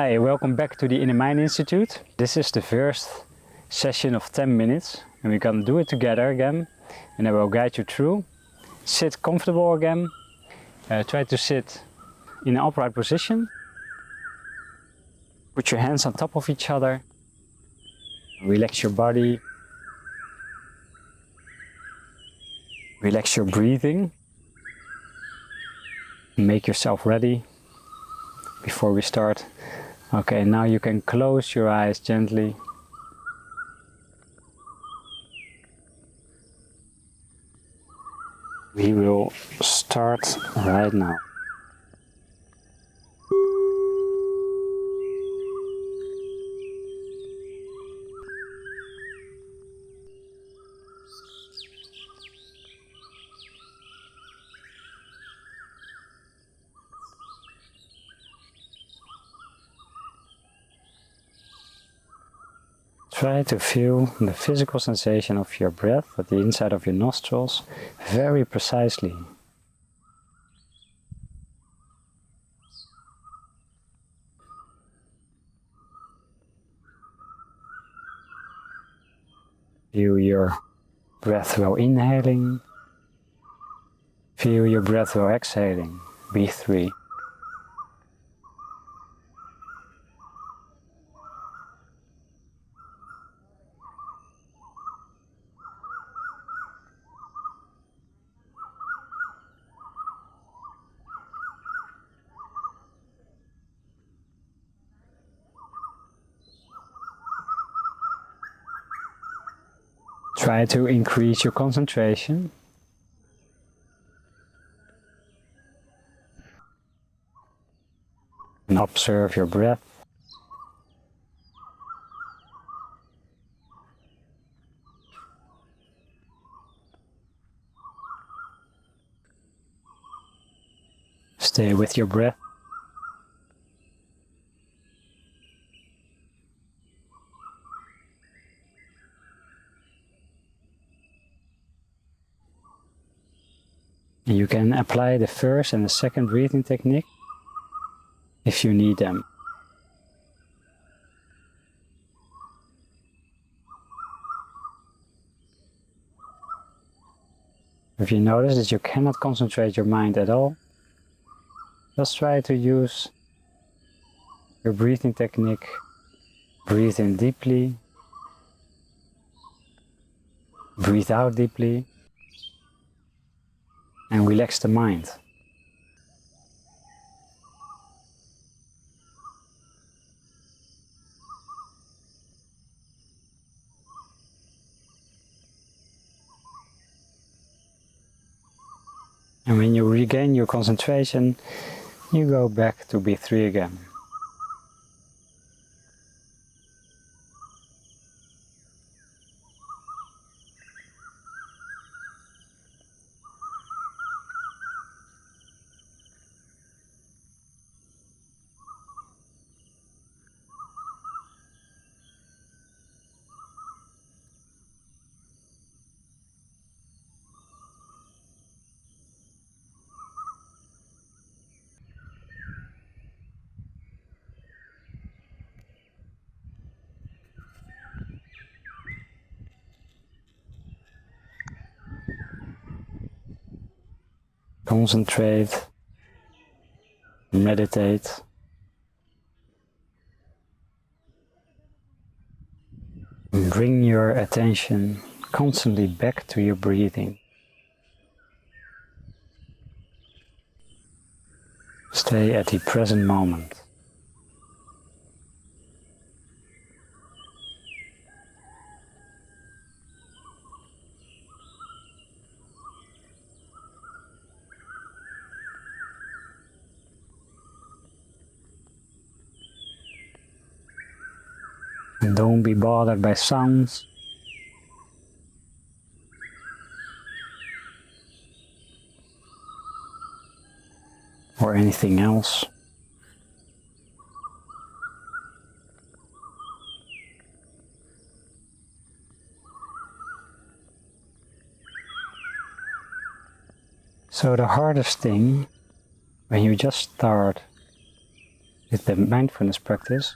Hi, welcome back to the Inner Mind Institute. This is the first session of 10 minutes and we're gonna do it together again and I will guide you through. Sit comfortable again. Try to sit in an upright position. Put your hands on top of each other. Relax your body. Relax your breathing. Make yourself ready before we start. Okay, now you can close your eyes gently. We will start right now. Try to feel the physical sensation of your breath at the inside of your nostrils very precisely. Feel your breath while inhaling. Feel your breath while exhaling. Breathe 3. Try to increase your concentration. And observe your breath. Stay with your breath. You can apply the first and the second breathing technique if you need them. If you notice that you cannot concentrate your mind at all, just try to use your breathing technique. Breathe in deeply, breathe out deeply, and relax the mind. And when you regain your concentration, you go back to breathe 3 again. Concentrate, meditate. Bring your attention constantly back to your breathing. Stay at the present moment. And don't be bothered by sounds. Or anything else. So the hardest thing when you just start with the mindfulness practice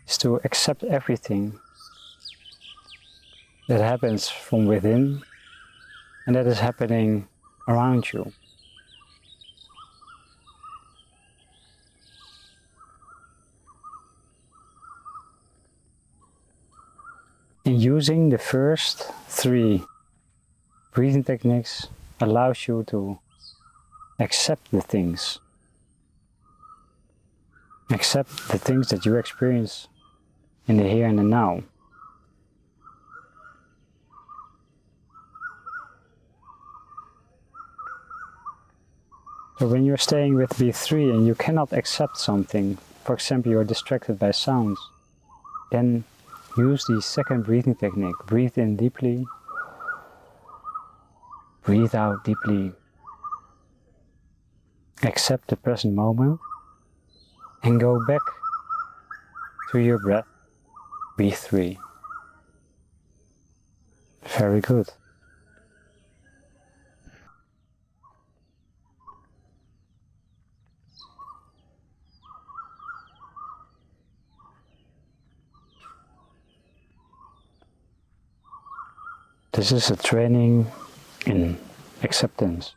is to accept everything that happens from within and that is happening around you. And using the first 3 breathing techniques allows you to accept the things. Accept the things that you experience in the here and the now. So when you're staying with B3 and you cannot accept something, for example you're distracted by sounds, then use the second breathing technique. Breathe in deeply, breathe out deeply. Accept the present moment and go back to your breath. B3. Very good. This is a training in acceptance.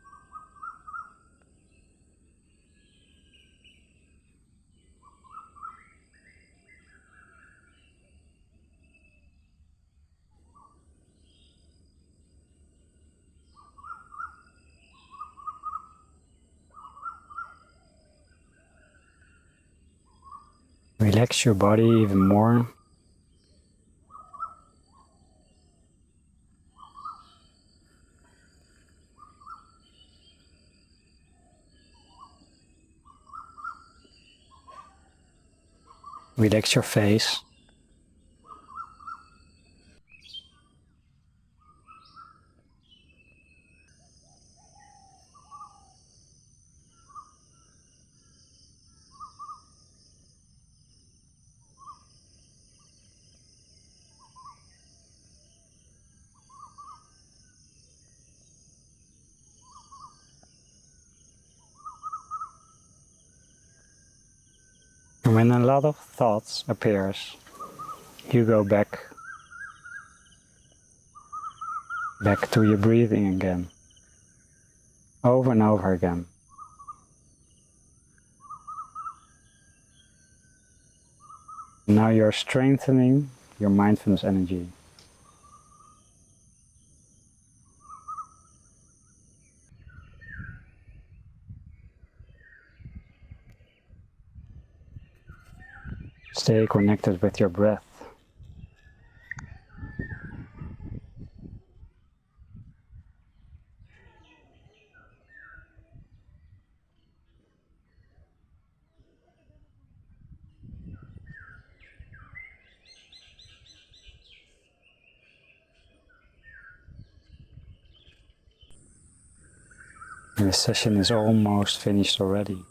Relax your body even more. Relax your face. And when a lot of thoughts appears, you go back to your breathing again, over and over again. Now you're strengthening your mindfulness energy. Stay connected with your breath. And the session is almost finished already.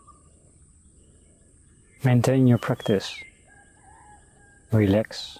Maintain your practice. Relax.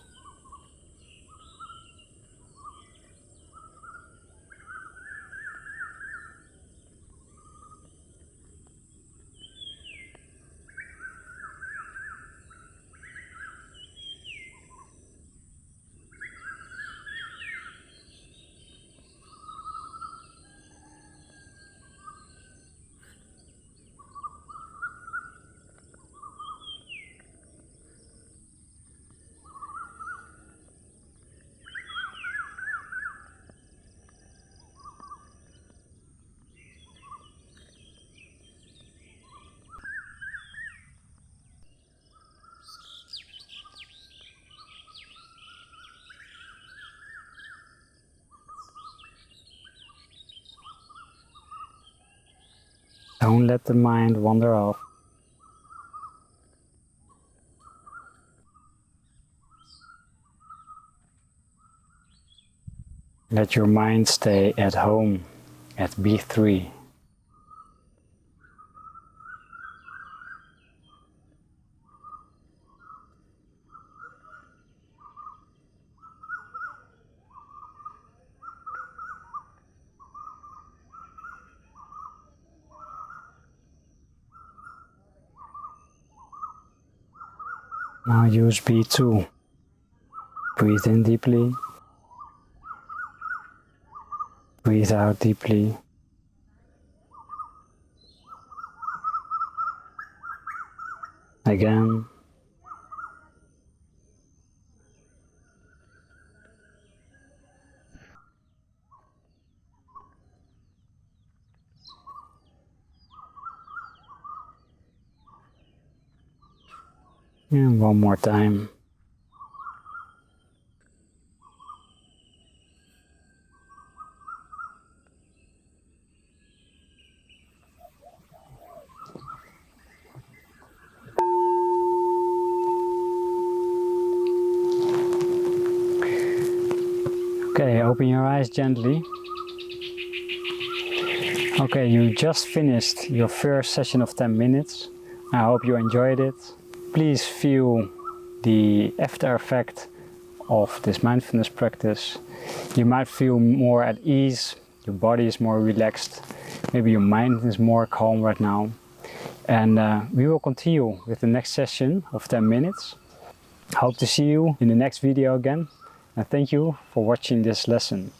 Don't let the mind wander off. Let your mind stay at home at B3. Now use B2. Breathe in deeply. Breathe out deeply. Again. And one more time. Okay, open your eyes gently. Okay, you just finished your first session of 10 minutes. I hope you enjoyed it. Please feel the after effect of this mindfulness practice. You might feel more at ease, your body is more relaxed, maybe your mind is more calm right now. And we will continue with the next session of 10 minutes. Hope to see you in the next video again. And thank you for watching this lesson.